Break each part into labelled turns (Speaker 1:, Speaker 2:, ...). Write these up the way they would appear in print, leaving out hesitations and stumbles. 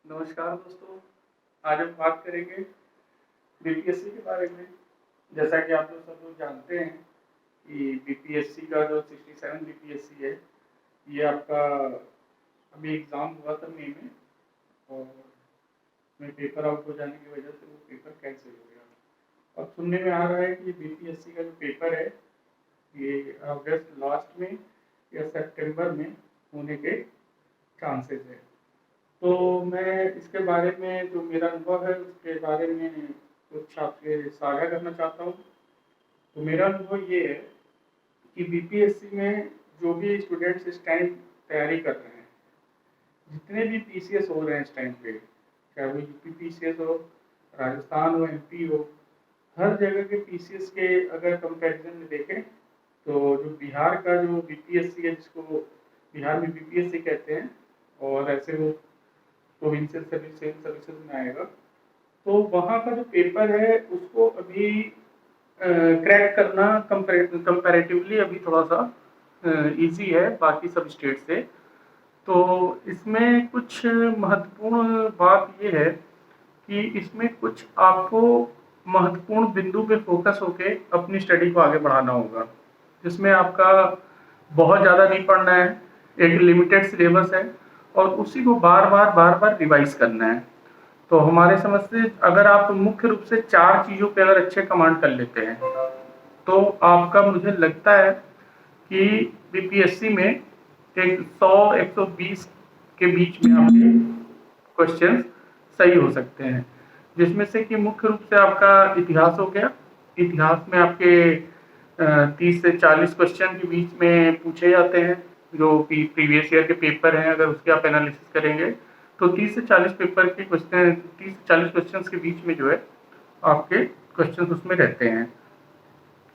Speaker 1: नमस्कार दोस्तों। आज हम बात करेंगे बीपीएससी के बारे में। जैसा कि आप लोग सब लोग जानते हैं कि बीपीएससी का जो 67 बीपीएससी है, ये आपका अभी एग्ज़ाम हुआ था मई में, और में पेपर आउट हो जाने की वजह से वो पेपर कैंसिल हो गया। अब सुनने में आ रहा है कि बीपीएससी का जो पेपर है ये अगस्त लास्ट में या सितंबर में होने के चांसेस है। तो मैं इसके बारे में जो मेरा अनुभव है उसके बारे में कुछ आपसे साझा करना चाहता हूँ। तो मेरा अनुभव ये है कि बीपीएससी में जो भी स्टूडेंट्स इस टाइम तैयारी कर रहे हैं, जितने भी पीसीएस हो रहे हैं इस टाइम पे, चाहे वो यूपी पीसीएस हो, राजस्थान हो, एमपी हो, हर जगह के पीसीएस के अगर कंपैरिजन में देखें तो जो बिहार का जो बीपीएससी है, जिसको बिहार में बीपीएससी कहते हैं और ऐसे वो प्रोविंशियल सिविल सर्विसेज में आएगा, तो वहाँ का जो पेपर है उसको अभी क्रैक करना कंपैरेटिवली अभी थोड़ा सा इजी है बाकी सब स्टेट से। तो इसमें कुछ महत्वपूर्ण बात ये है कि इसमें कुछ आपको महत्वपूर्ण बिंदु पे फोकस होके अपनी स्टडी को आगे बढ़ाना होगा, जिसमें आपका बहुत ज़्यादा नहीं पढ़ना है, एक लिमिटेड सिलेबस है और उसी को बार बार रिवाइज करना है। तो हमारे समझ से अगर आप मुख्य रूप से 4 चीज़ों पे अगर अच्छे कमांड कर लेते हैं तो आपका, मुझे लगता है कि बीपीएससी में एक 100-120 के बीच में आपके क्वेश्चन सही हो सकते हैं, जिसमें से कि मुख्य रूप से आपका इतिहास हो गया। इतिहास में आपके 30 से 40 क्वेश्चन के बीच में पूछे जाते हैं, जो प्रीवियस ईयर के पेपर हैं अगर उसके आप एनालिसिस करेंगे तो 30 से 40 पेपर के क्वेश्चन, 30 से 40 क्वेश्चन के बीच में जो है आपके क्वेश्चन उसमें रहते हैं।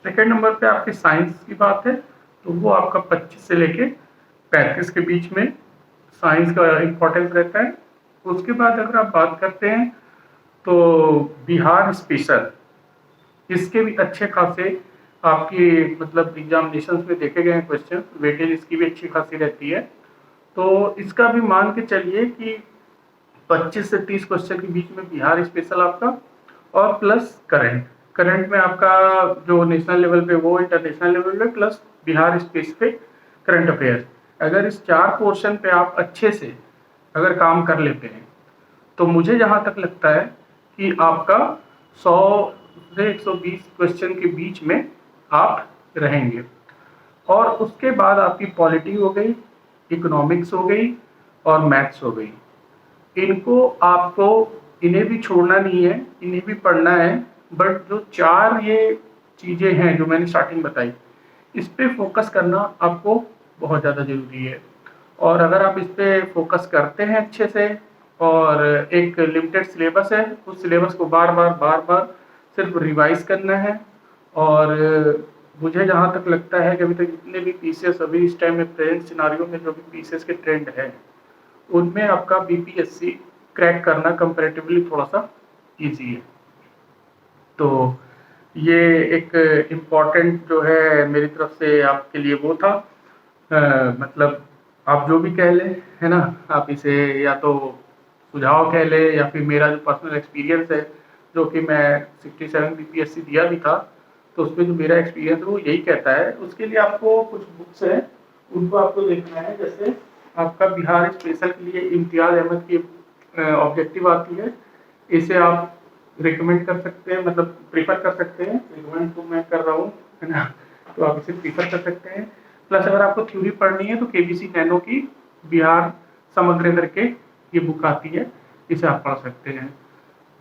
Speaker 1: सेकेंड नंबर पे आपके साइंस की बात है तो वो आपका 25 से लेके 35 के बीच में साइंस का इम्पोर्टेंस रहता है। उसके बाद अगर आप बात करते हैं तो बिहार स्पेशल, इसके भी अच्छे खासे आपकी मतलब एग्जामिनेशंस में देखे गए हैं क्वेश्चन, वेटेज इसकी भी अच्छी खासी रहती है। तो इसका भी मान के चलिए कि 25 से 30 क्वेश्चन के बीच में बिहार स्पेशल आपका, और प्लस करंट में आपका जो नेशनल लेवल पे वो इंटरनेशनल लेवल पे, plus Bihar specific current affairs. अगर इस 4 पोर्शन पे आप अच्छे से अगर काम कर लेते हैं तो मुझे जहाँ तक लगता है कि आपका 100 से 120 क्वेश्चन के बीच में आप रहेंगे। और उसके बाद आपकी पॉलिटी हो गई, इकोनॉमिक्स हो गई और मैथ्स हो गई। इनको आपको, इन्हें भी छोड़ना नहीं है, इन्हें भी पढ़ना है, बट जो 4 ये चीज़ें हैं जो मैंने स्टार्टिंग बताई, इस पे फोकस करना आपको बहुत ज़्यादा ज़रूरी है। और अगर आप इस पे फोकस करते हैं अच्छे से, और एक लिमिटेड सिलेबस है, उस सिलेबस को बार बार सिर्फ रिवाइज करना है। और मुझे जहाँ तक लगता है कि अभी तक जितने भी पीसीएस अभी इस टाइम में प्रेजेंट सिनारियो में जो भी पीसीएस के ट्रेंड है, उनमें आपका बीपीएससी क्रैक करना कंपैरेटिवली थोड़ा सा इजी है। तो ये एक इम्पॉर्टेंट जो है मेरी तरफ से आपके लिए वो था। मतलब आप जो भी कह लें, है ना, आप इसे या तो सुझाव कह लें या फिर मेरा जो पर्सनल एक्सपीरियंस है, जो कि मैं 67 बीपीएससी दिया भी था, तो उसमें जो मेरा एक्सपीरियंस है वो यही कहता है। उसके लिए आपको कुछ बुक्स हैं, उनको आपको देखना है। जैसे आपका बिहार स्पेशल के लिए इम्तियाज अहमद की ऑब्जेक्टिव आती है, इसे आप रिकमेंड कर सकते हैं, मतलब प्रीफर कर सकते हैं। रिकमेंड तो मैं कर रहा हूँ, है ना, तो आप इसे प्रीफर कर सकते हैं। प्लस अगर आपको थ्योरी पढ़नी है तो केबीसी नैनो की बिहार समग्र करके ये बुक आती है, इसे आप पढ़ सकते हैं।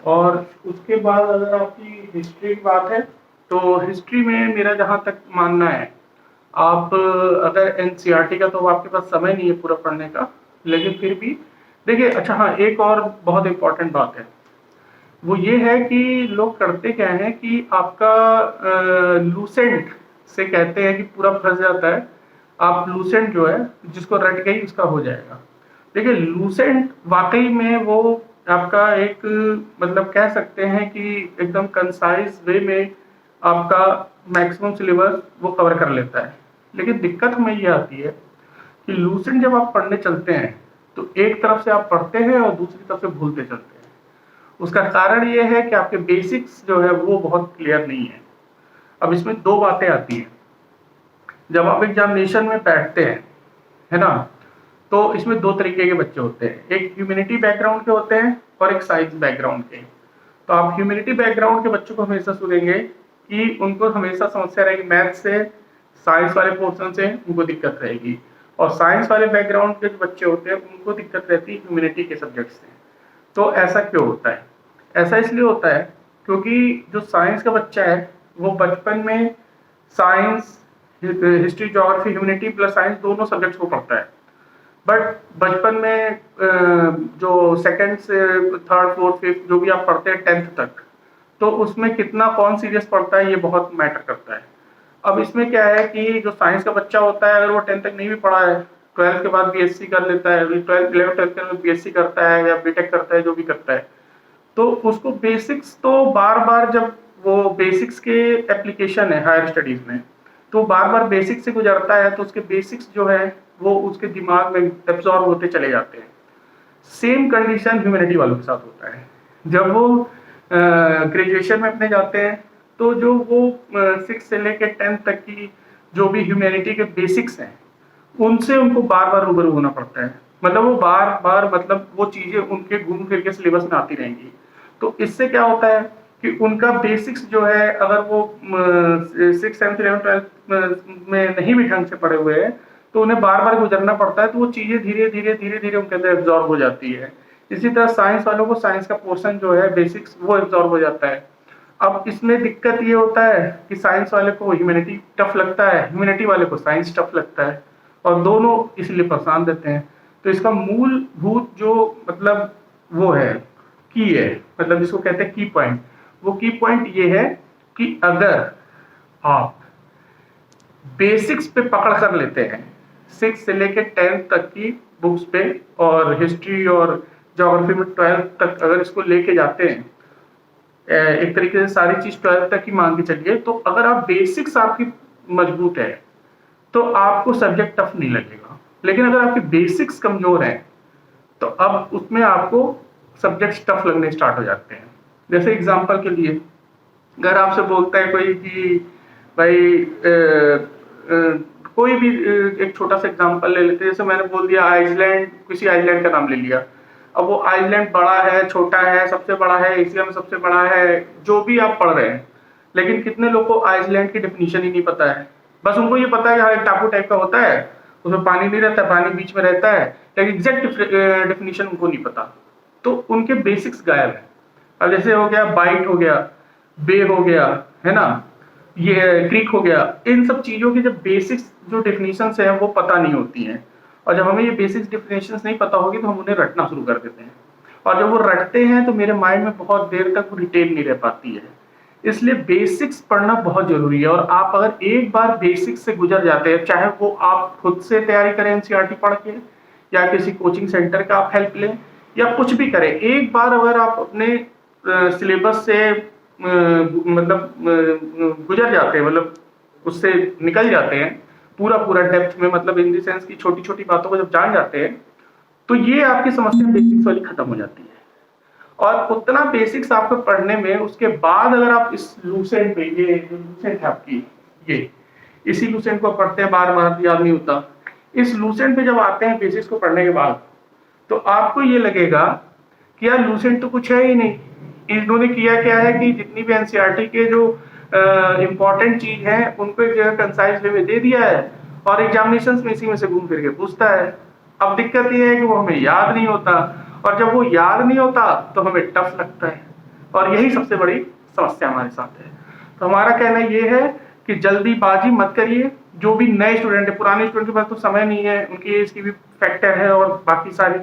Speaker 1: और उसके बाद अगर आपकी हिस्ट्री की बात है तो हिस्ट्री में मेरा जहाँ तक मानना है, आप अगर एनसीईआरटी का तो आपके पास समय नहीं है पूरा पढ़ने का, लेकिन फिर भी देखिए। अच्छा हाँ, एक और बहुत इम्पोर्टेंट बात है, वो ये है कि लोग करते क्या है कि आपका लूसेंट से कहते हैं कि पूरा फंस जाता है। आप लूसेंट जो है जिसको रट गई उसका हो जाएगा। देखिए लूसेंट वाकई में वो आपका एक, मतलब कह सकते हैं कि एकदम कंसाइज वे में आपका मैक्सिमम सिलेबस वो कवर कर लेता है। लेकिन दिक्कत हमें ये आती है कि लूसेंट जब आप पढ़ने चलते हैं तो एक तरफ से आप पढ़ते हैं और दूसरी तरफ से भूलते चलते हैं। उसका कारण ये है कि आपके बेसिक्स जो है वो बहुत क्लियर नहीं है। अब इसमें दो बातें आती हैं। जब आप एग्जामिनेशन में बैठते हैं, है ना, तो इसमें दो तरीके के बच्चे होते हैं, एक ह्यूमैनिटी बैकग्राउंड के होते हैं और एक साइंस बैकग्राउंड के। तो आप ह्यूमैनिटी बैकग्राउंड के बच्चों को हमेशा सुनेंगे कि उनको हमेशा समस्या रहेगी मैथ से, साइंस वाले पोर्शन से उनको दिक्कत रहेगी, और साइंस वाले बैकग्राउंड के जो बच्चे होते हैं उनको दिक्कत रहती है ह्यूमैनिटी के सब्जेक्ट से। तो ऐसा क्यों होता है? ऐसा इसलिए होता है क्योंकि जो साइंस का बच्चा है वो बचपन में science, history, geography, humanity plus science दोनों सब्जेक्ट्स को पढ़ता है। बट बचपन में जो सेकंड से थर्ड फोर्थ फिफ्थ जो भी आप पढ़ते हैं 10th तक, तो उसमें कितना कौन सीरियस पढ़ता है ये बहुत मैटर करता है। अब इसमें क्या है कि जो साइंस का बच्चा होता है अगर वो 10th तक नहीं भी पढ़ा है, 12th के बाद बीएससी कर लेता है, 12th 11th के बाद बीएससी करता है या बीटेक करता है, जो भी करता है, तो उसको बेसिक्स तो बार बार, जब वो बेसिक्स के एप्लीकेशन है हायर स्टडीज में, तो बार बार बेसिक्स से गुजरता है तो उसके बेसिक्स जो है वो उसके दिमाग में एब्जॉर्ब होते चले जाते हैं। सेम कंडीशन ह्यूमैनिटी वालों के साथ होता है। जब वो ग्रेजुएशन में अपने जाते हैं तो जो वो 6 से लेकर 10th तक की जो भी ह्यूमैनिटी के बेसिक्स हैं उनसे उनको बार बार रूबरू होना पड़ता है। मतलब वो बार बार, मतलब वो चीजें उनके घूम फिर के सिलेबस में आती रहेंगी। तो इससे क्या होता है कि उनका बेसिक्स जो है, अगर वो 6, 7, 11, 12 में नहीं भी ढंग से पढ़े हुए हैं तो उन्हें बार बार गुजरना पड़ता है, तो वो चीजें धीरे धीरे उनके अंदर एब्जॉर्ब हो जाती है। इसी तरह साइंस वालों को साइंस का पोर्शन जो है बेसिक्स वो एब्जॉर्ब हो जाता है। अब इसमें दिक्कत ये होता है कि साइंस वाले को ह्यूमैनिटी टफ लगता है, ह्यूमैनिटी वाले को साइंस टफ लगता है, और दोनों इसलिए परेशान देते हैं। तो इसका मूलभूत जो मतलब वो है की है, मतलब जिसको कहते हैं की पॉइंट, वो की पॉइंट ये है कि अगर आप बेसिक्स पे पकड़ कर लेते हैं 6 से लेके 10th तक की बुक्स पे, और हिस्ट्री और ज्योग्राफी में 12th तक अगर इसको लेके जाते हैं, एक तरीके से सारी चीज 12th तक ही मान के चलिए, तो अगर आप बेसिक्स आपकी मजबूत है तो आपको सब्जेक्ट टफ नहीं लगेगा। लेकिन अगर आपके बेसिक्स कमजोर हैं तो अब उसमें आपको सब्जेक्ट्स टफ लगने स्टार्ट हो जाते हैं। जैसे एग्जांपल के लिए, अगर आपसे बोलता है कोई कि भाई कोई भी एक छोटा सा एग्जांपल ले लेते हैं, जैसे मैंने बोल दिया आइसलैंड, किसी आइसलैंड का नाम ले लिया। अब वो आइसलैंड बड़ा है, छोटा है, सबसे बड़ा है, एशिया में सबसे बड़ा है, जो भी आप पढ़ रहे हैं, लेकिन कितने लोग को आइसलैंड की डेफिनेशन ही नहीं पता है। बस उनको ये पता है कि हाँ एक टापू टाइप का होता है, उसमें पानी नहीं रहता, पानी बीच में रहता है, लेकिन एग्जैक्ट डेफिनेशन उनको नहीं पता, तो उनके बेसिक्स गायब है। अब जैसे हो गया बाइट, हो गया बे, हो गया, है ना, ये क्रीक हो गया, इन सब चीजों की जब बेसिक्स जो डेफिनेशंस है वो पता नहीं होती हैं, और जब हमें ये बेसिक्स डेफिनेशंस नहीं पता होगी तो हम उन्हें रटना शुरू कर देते हैं, और जब वो रटते हैं तो मेरे माइंड में बहुत देर तक वो रिटेन नहीं रह पाती है। इसलिए बेसिक्स पढ़ना बहुत जरूरी है, और आप अगर एक बार बेसिक्स से गुजर जाते हैं, चाहे वो आप खुद से तैयारी करें एनसीईआरटी पढ़ के, या किसी कोचिंग सेंटर का आप हेल्प लें, या कुछ भी करें, एक बार अगर आप अपने सिलेबस से मतलब गुजर जाते हैं, मतलब उससे निकल जाते हैं पूरा डेप्थ में, मतलब इन द सेंस की छोटी छोटी बातों को जब जान जाते हैं, तो ये आपकी समस्या बेसिक्स वाली खत्म हो जाती है। और उतना बेसिक्स आपको पढ़ने में, उसके बाद अगर आप इस लूसेंट पे, ये जो लूसेंट है आपकी, ये इसी लूसेंट को पढ़ते हैं, बार बार याद नहीं होता, इस लूसेंट पे जब आते हैं बेसिक्स को पढ़ने के बाद, तो आपको ये लगेगा कि यार लूसेंट तो कुछ है ही नहीं। इन्होंने किया क्या है कि जितनी भी एनसीईआरटी के जो इम्पोर्टेंट चीज है उनको एक जगह कंसाइज वे में दे दिया है, और एग्जामिनेशंस में इसी में से घूम फिर के पूछता है। अब दिक्कत ये है कि वो हमें याद नहीं होता, और जब वो याद नहीं होता तो हमें टफ लगता है, और यही सबसे बड़ी समस्या हमारे साथ है। तो हमारा कहना ये है कि जल्दीबाजी मत करिए। जो भी नए स्टूडेंट है, पुराने स्टूडेंट के पास तो समय नहीं है, उनकी एज की भी फैक्टर है और बाकी सारी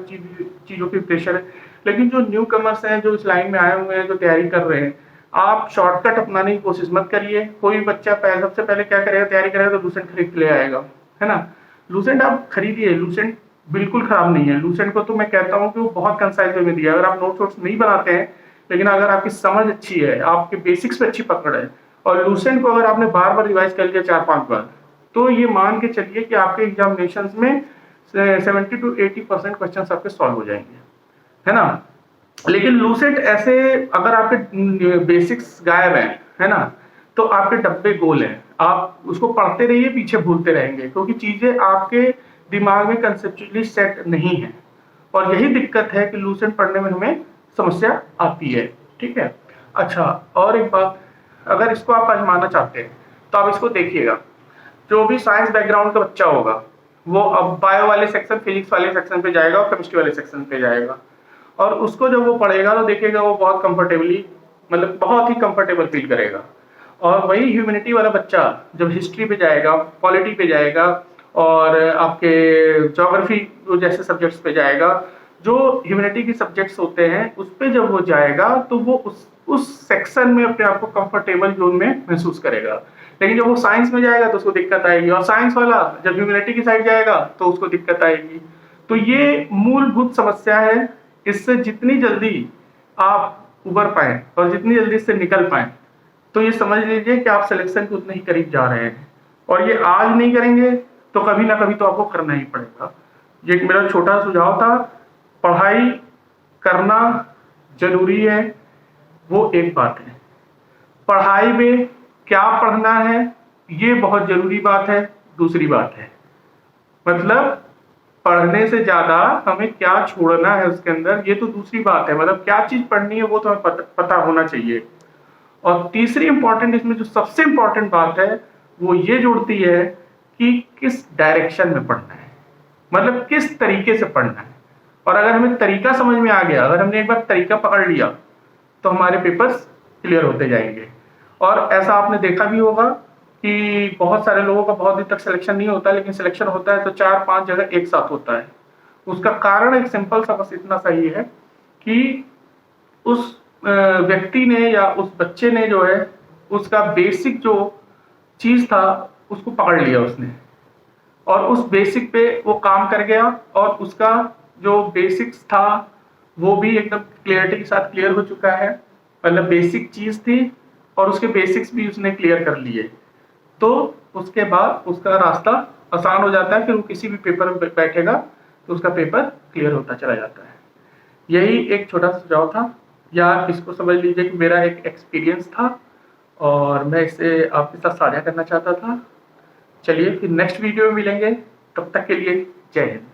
Speaker 1: चीजों की प्रेशर है, लेकिन जो न्यू कमर्स हैं, जो इस लाइन में आए हुए हैं, जो तैयारी कर रहे हैं, आप शॉर्टकट अपनाने की कोशिश मत करिए। कोई बच्चा सबसे पहले क्या करेगा, तैयारी करेगा तो लूसेंट खरीद के ले आएगा, है ना। लूसेंट आप खरीदिए, लूसेंट बिल्कुल खराब नहीं है। लूसेंट को तो मैं कहता हूँ कि वो बहुत कंसाइज वे में दिया है। अगर आप नोट्स नहीं बनाते हैं, लेकिन अगर आपकी समझ अच्छी है, आपके बेसिक्स पे अच्छी पकड़ है, और लूसेंट को अगर आपने बार बार रिवाइज कर लिया 4-5 बार, तो ये मान के चलिए कि आपके एग्जामिनेशंस में 70 to 80% क्वेश्चन आपके सॉल्व हो जाएंगे, है ना। लेकिन लूसेंट ऐसे, अगर आपके बेसिक्स गायब है ना, तो आपके डब्बे गोल हैं, आप उसको पढ़ते रहिए, पीछे भूलते रहेंगे, क्योंकि चीजें आपके दिमाग में कंसेप्चुअली सेट नहीं है। और यही दिक्कत है कि लूसेंट पढ़ने में हमें समस्या आती है, ठीक है। अच्छा, और एक बात, अगर इसको आप आजमाना चाहते हैं तो आप इसको देखिएगा, जो भी साइंस बैकग्राउंड का बच्चा होगा वो अब बायो वाले सेक्शन, फिजिक्स वाले सेक्शन पे जाएगा और केमिस्ट्री वाले सेक्शन पे जाएगा, और उसको जब वो पढ़ेगा तो देखेगा वो बहुत कंफर्टेबली, मतलब बहुत ही कंफर्टेबल फील करेगा। और वही ह्यूमैनिटी वाला बच्चा जब हिस्ट्री पे जाएगा, पॉलिटी पे जाएगा, और आपके ज्योग्राफी जैसे सब्जेक्ट्स पे जाएगा, जो ह्यूमैनिटी के सब्जेक्ट्स होते हैं उस पे जब वो जाएगा तो वो उस सेक्शन में अपने आप को कंफर्टेबल जोन में महसूस करेगा। लेकिन जब वो साइंस में जाएगा तो उसको दिक्कत आएगी, और साइंस वाला जब ह्यूमैनिटी की साइड जाएगा तो उसको दिक्कत आएगी। तो ये मूलभूत समस्या है, इससे जितनी जल्दी आप उबर पाए और जितनी जल्दी इससे निकल पाए, तो ये समझ लीजिए कि आप सिलेक्शन के उतने ही करीब जा रहे हैं। और ये आज नहीं करेंगे तो कभी ना कभी तो आपको करना ही पड़ेगा। ये मेरा छोटा सुझाव था। पढ़ाई करना जरूरी है, वो एक बात है, पढ़ाई में क्या पढ़ना है ये बहुत जरूरी बात है, दूसरी बात है। मतलब पढ़ने से ज्यादा हमें क्या छोड़ना है उसके अंदर, ये तो दूसरी बात है। मतलब क्या चीज पढ़नी है वो तो हमें पता होना चाहिए। और तीसरी इंपॉर्टेंट, इसमें जो सबसे इंपॉर्टेंट बात है वो ये जुड़ती है कि किस डायरेक्शन में पढ़ना है, मतलब किस तरीके से पढ़ना है। और अगर हमें तरीका समझ में आ गया, अगर हमने एक बार तरीका पकड़ लिया, तो हमारे पेपर्स क्लियर होते जाएंगे। और ऐसा आपने देखा भी होगा कि बहुत सारे लोगों का बहुत दिन तक सिलेक्शन नहीं होता, लेकिन सिलेक्शन होता है तो 4-5 जगह एक साथ होता है। उसका कारण एक सिंपल सा, बस इतना सही है कि उस व्यक्ति ने या उस बच्चे ने जो है उसका बेसिक जो चीज था उसको पकड़ लिया उसने, और उस बेसिक पे वो काम कर गया, और उसका जो बेसिक्स था वो भी एकदम क्लियरिटी के साथ क्लियर हो चुका है। मतलब बेसिक चीज थी और उसके बेसिक्स भी उसने क्लियर कर लिए, तो उसके बाद उसका रास्ता आसान हो जाता है। फिर वो किसी भी पेपर में बैठेगा तो उसका पेपर क्लियर होता चला जाता है। यही एक छोटा सा सुझाव था, या इसको समझ लीजिए कि मेरा एक एक्सपीरियंस था और मैं इसे आपके साथ साझा करना चाहता था। चलिए फिर नेक्स्ट वीडियो में मिलेंगे, तब तक के लिए जय हिंद।